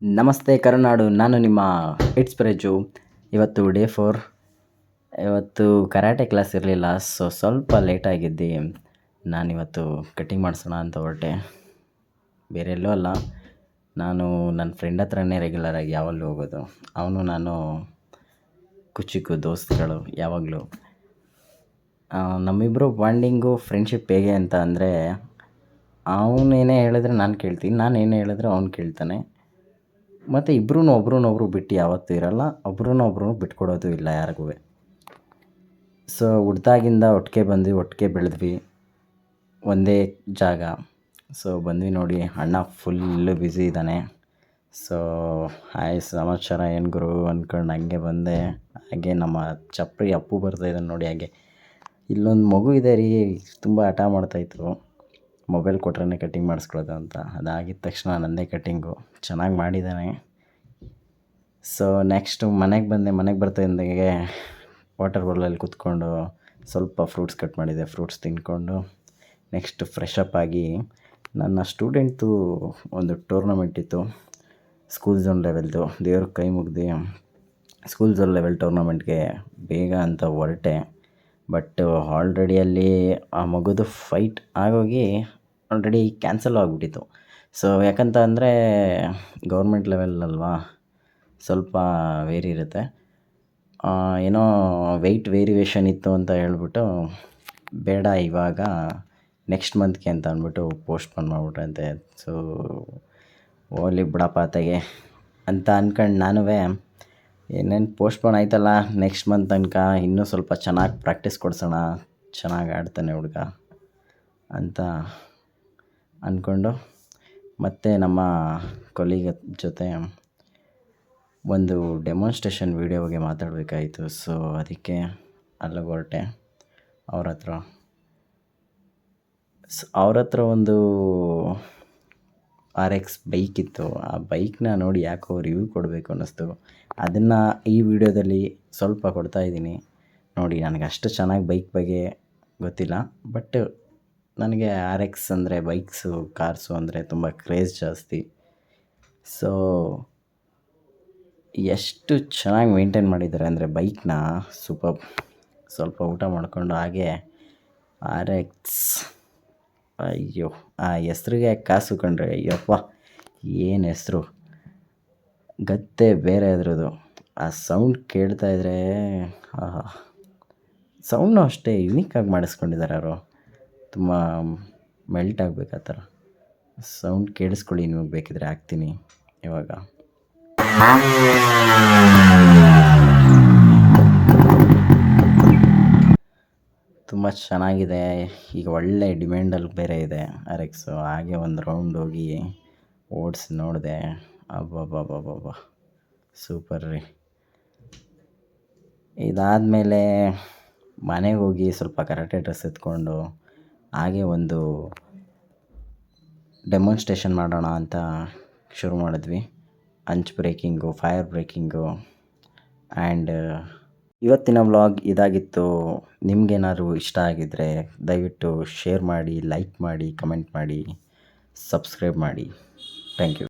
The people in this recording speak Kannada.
ನಮಸ್ತೆ ಕರುನಾಡು. ನಾನು ನಿಮ್ಮ ಇಟ್ಸ್ ಪ್ರೇಜು. ಇವತ್ತು ಡೇ 4. ಇವತ್ತು ಕರಾಟೆ ಕ್ಲಾಸ್ ಇರಲಿಲ್ಲ. ಸ್ವಲ್ಪ ಲೇಟಾಗಿದ್ದು ನಾನಿವತ್ತು ಕಟಿಂಗ್ ಮಾಡಿಸೋಣ ಅಂತ ಹೊರಟೆ. ಬೇರೆ ಎಲ್ಲೂ ಅಲ್ಲ, ನಾನು ನನ್ನ ಫ್ರೆಂಡ್ ಹತ್ರನೇ ರೆಗ್ಯುಲರಾಗಿ ಯಾವಾಗಲೂ ಹೋಗೋದು. ಅವನು ನಾನು ಕುಚಿಕು ದೋಸ್ತುಗಳು ಯಾವಾಗಲೂ. ನಮ್ಮಿಬ್ಬರು ಬಾಂಡಿಂಗು ಫ್ರೆಂಡ್ಶಿಪ್ ಹೇಗೆ ಅಂತ ಅಂದರೆ, ಅವನೇನೇ ಹೇಳಿದ್ರೆ ನಾನು ಕೇಳ್ತೀನಿ, ನಾನು ಏನೇ ಹೇಳಿದ್ರೆ ಅವ್ನು ಕೇಳ್ತಾನೆ. ಮತ್ತು ಒಬ್ರನ್ನೊಬ್ರು ಬಿಟ್ಟು ಯಾವತ್ತೂ ಇರಲ್ಲ, ಒಬ್ರನ್ನೊಬ್ರು ಬಿಟ್ಕೊಡೋದು ಇಲ್ಲ ಯಾರಿಗೂ. ಸೊ ಹುಡ್ದಾಗಿಂದ ಒಟ್ಟಿಗೆ ಬಂದ್ವಿ, ಒಟ್ಟಿಗೆ ಬೆಳೆದ್ವಿ, ಒಂದೇ ಜಾಗ. ಸೊ ಬಂದ್ವಿ ನೋಡಿ, ಅಣ್ಣ ಫುಲ್ಲು ಬ್ಯುಸಿ ಇದ್ದಾನೆ. ಸೊ ಹಾಯ್ ಸಮಾಚಾರ ಏನು ಗುರು ಅಂದ್ಕೊಂಡು ಹಂಗೆ ಬಂದೆ. ಹಾಗೆ ನಮ್ಮ ಚಪ್ರಿ ಅಪ್ಪು ಬರ್ತಾಯಿದ್ದಾನೆ ನೋಡಿ. ಹಾಗೆ ಇಲ್ಲೊಂದು ಮಗು ಇದೆ ರೀ, ತುಂಬ ಹಠ ಮಾಡ್ತಾಯಿತ್ತು, ಮೊಬೈಲ್ ಕೊಟ್ರೇ ಕಟಿಂಗ್ ಮಾಡಿಸ್ಕೊಳ್ಳೋದು ಅಂತ. ಅದಾಗಿದ ತಕ್ಷಣ ನನ್ನದೇ ಕಟಿಂಗು ಚೆನ್ನಾಗಿ ಮಾಡಿದ್ದಾನೆ. ಸೊ ನೆಕ್ಸ್ಟು ಮನೆಗೆ ಬಂದೆ. ಮನೆಗೆ ಬರ್ತಾಯಿದ್ದಾಗೆ ವಾಟರ್ ಬಾಟ್ಲಲ್ಲಿ ಕೂತ್ಕೊಂಡು ಸ್ವಲ್ಪ ಫ್ರೂಟ್ಸ್ ಕಟ್ ಮಾಡಿದೆ, ಫ್ರೂಟ್ಸ್ ತಿಂದ್ಕೊಂಡು ನೆಕ್ಸ್ಟ್ ಫ್ರೆಶ್ ಅಪ್ ಆಗಿ, ನನ್ನ ಸ್ಟೂಡೆಂಟ್ದು ಒಂದು ಟೂರ್ನಮೆಂಟ್ ಇತ್ತು, ಸ್ಕೂಲ್ ಝೋನ್ ಲೆವೆಲ್ದು. ದೇವ್ರ ಕೈ ಮುಗ್ದು ಸ್ಕೂಲ್ ಝೋನ್ ಲೆವೆಲ್ ಟೂರ್ನಮೆಂಟ್ಗೆ ಬೇಗ ಅಂತ ಹೊರಟೆ. ಬಟ್ ಆಲ್ರೆಡಿ ಅಲ್ಲಿ ಆ ಮಗುದು ಫೈಟ್ ಆಗೋಗಿ ಆಲ್ರೆಡಿ ಕ್ಯಾನ್ಸಲ್ ಆಗಿಬಿಟ್ಟಿತ್ತು. ಸೊ ಯಾಕಂತ ಅಂದರೆ ಗೌರ್ಮೆಂಟ್ ಲೆವೆಲ್ ಅಲ್ವಾ, ಸ್ವಲ್ಪ ವೇರಿ ಇರುತ್ತೆ. ಏನೋ ವೆಯ್ಟ್ ವೇರಿಯೇಷನ್ ಇತ್ತು ಅಂತ ಹೇಳ್ಬಿಟ್ಟು, ಬೇಡ ಇವಾಗ ನೆಕ್ಸ್ಟ್ ಮಂತ್ಗೆ ಅಂತ ಅಂದ್ಬಿಟ್ಟು ಪೋಸ್ಟ್ಪೋನ್ ಮಾಡಿಬಿಟ್ರಂತೆ. ಸೊ ಹೋಗ್ಲಿ ಬಿಡಪ್ಪ ಅತ್ತಗೆ ಅಂತ ಅಂದ್ಕೊಂಡು ನಾನು ಏನೇನು ಪೋಸ್ಟ್ಪೋನ್ ಆಯ್ತಲ್ಲ, ನೆಕ್ಸ್ಟ್ ಮಂತ್ ತನಕ ಇನ್ನೂ ಸ್ವಲ್ಪ ಚೆನ್ನಾಗಿ ಪ್ರಾಕ್ಟೀಸ್ ಕೊಡಿಸೋಣ, ಚೆನ್ನಾಗಿ ಆಡ್ತಾನೆ ಹುಡುಗ ಅಂತ ಅಂದ್ಕೊಂಡು, ಮತ್ತು ನಮ್ಮ ಕೊಲೀಗ್ ಜೊತೆ ಒಂದು ಡೆಮಾನ್ಸ್ಟ್ರೇಷನ್ ವೀಡಿಯೋ ಬಗ್ಗೆ ಮಾತಾಡಬೇಕಾಯಿತು. ಸೊ ಅದಕ್ಕೆ ಅಲ್ಲಿಗೆ ಹೊರಟೆ. ಅವ್ರ ಹತ್ರ ಒಂದು RX ಬೈಕ್ ಇತ್ತು. ಆ ಬೈಕ್ನ ನೋಡಿ ಯಾಕೋ ರಿವ್ಯೂ ಕೊಡಬೇಕು ಅನ್ನಿಸ್ತು. ಅದನ್ನು ಈ ವಿಡಿಯೋದಲ್ಲಿ ಸ್ವಲ್ಪ ಕೊಡ್ತಾಯಿದ್ದೀನಿ ನೋಡಿ. ನನಗೆ ಅಷ್ಟು ಚೆನ್ನಾಗಿ ಬೈಕ್ ಬಗ್ಗೆ ಗೊತ್ತಿಲ್ಲ, ಬಟ್ ನನಗೆ RX ಅಂದರೆ ಬೈಕ್ಸು, ಕಾರ್ಸು ಅಂದರೆ ತುಂಬ ಕ್ರೇಜ್ ಜಾಸ್ತಿ. ಸೊ ಎಷ್ಟು ಚೆನ್ನಾಗಿ ಮೇಂಟೈನ್ ಮಾಡಿದ್ದಾರೆ ಅಂದರೆ ಬೈಕ್ನ, ಸೂಪರ್. ಸ್ವಲ್ಪ ಊಟ ಮಾಡಿಕೊಂಡು ಹಾಗೆ RX, ಅಯ್ಯೋ ಆ ಹೆಸ್ರಿಗೆ ಕಾಸು ಕಂಡ್ರೆ, ಅಯ್ಯಪ್ಪ ಏನು ಹೆಸ್ರು, ಗತ್ತೆ ಬೇರೆ ಅದ್ರದ್ದು. ಆ ಸೌಂಡ್ ಕೇಳ್ತಾಯಿದ್ರೆ, ಸೌಂಡ್ನು ಅಷ್ಟೇ ಯುನೀಕಾಗಿ ಮಾಡಿಸ್ಕೊಂಡಿದ್ದಾರೆ ಅವರು, ತುಂಬ ಮೆಲ್ಟ್ ಆಗಬೇಕು ಆ ಥರ. ಸೌಂಡ್ ಕೇಳಿಸ್ಕೊಳ್ಳಿ, ನಿಮಗೆ ಬೇಕಿದ್ರೆ ಹಾಕ್ತೀನಿ ಇವಾಗ. ತುಂಬ ಚೆನ್ನಾಗಿದೆ, ಈಗ ಒಳ್ಳೆ ಡಿಮ್ಯಾಂಡಲ್ಲಿ ಬೇರೆ ಇದೆ RX. ಹಾಗೆ ಒಂದು ರೌಂಡ್ ಹೋಗಿ ಓಡಿಸಿ ನೋಡಿದೆ, ಅಬ್ಬಬ್ಬಬ್ಬಬ್ಬ ಸೂಪರ್ ರೀ. ಇದಾದಮೇಲೆ ಮನೆಗೆ ಹೋಗಿ ಸ್ವಲ್ಪ ಕರಾಟೆ ಡ್ರೆಸ್ ಎತ್ಕೊಂಡು ಹಾಗೆ ಒಂದು ಡೆಮಾನ್ಸ್ಟ್ರೇಷನ್ ಮಾಡೋಣ ಅಂತ ಶುರು ಮಾಡಿದ್ವಿ. ಅಂಚ್ ಬ್ರೇಕಿಂಗು, ಫೈರ್ ಬ್ರೇಕಿಂಗು. ಆ್ಯಂಡ್ ಇವತ್ತಿನ ವ್ಲಾಗ್ ಇದಾಗಿತ್ತು. ನಿಮಗೇನಾದ್ರು ಇಷ್ಟ ಆಗಿದ್ದರೆ ದಯವಿಟ್ಟು ಶೇರ್ ಮಾಡಿ, ಲೈಕ್ ಮಾಡಿ, ಕಮೆಂಟ್ ಮಾಡಿ, ಸಬ್ಸ್ಕ್ರೈಬ್ ಮಾಡಿ. Thank you.